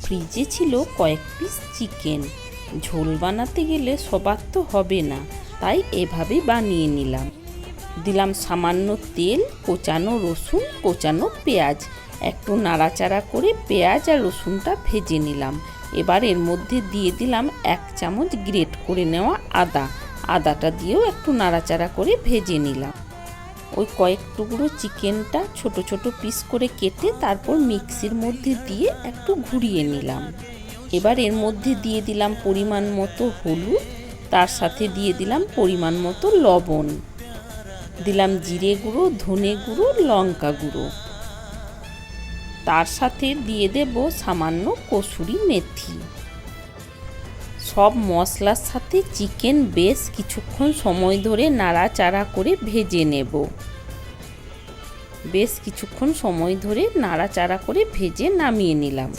ফ্রিজে ছিল কয়েক পিস চিকেন। ঝোল বানাতে গেলে সবার তো হবে না, তাই এভাবে বানিয়ে নিলাম। দিলাম সামান্য তেল, কোচানো রসুন, কোচানো পেঁয়াজ। একটু নাড়াচাড়া করে পেঁয়াজ আর রসুনটা ভেজে নিলাম। এবার এর মধ্যে দিয়ে দিলাম 1 চামচ গ্রেট করে নেওয়া আদা। আদাটা দিয়েও একটু নাড়াচাড়া করে ভেজে নিলাম। ওই কয়েক টুকরো চিকেনটা ছোট ছোট পিস করে কেটে তারপর মিক্সির মধ্যে দিয়ে একটু ঘুরিয়ে নিলাম। এবার এর মধ্যে দিয়ে দিলাম পরিমাণ মতো হলুদ, তার সাথে দিয়ে দিলাম পরিমাণ মতো লবণ, দিলাম জিরে গুঁড়ো, ধনে গুঁড়ো, লঙ্কা গুঁড়ো, তার সাথে দিয়ে দেব সামান্য কসুরি মেথি। সব মশলার সাথে চিকেন বেশ কিছুক্ষণ সময় ধরে নাড়াচাড়া করে ভেজে নেব। বেশ কিছুক্ষণ সময় ধরে নাড়াচাড়া করে ভেজে নামিয়ে নিলাম।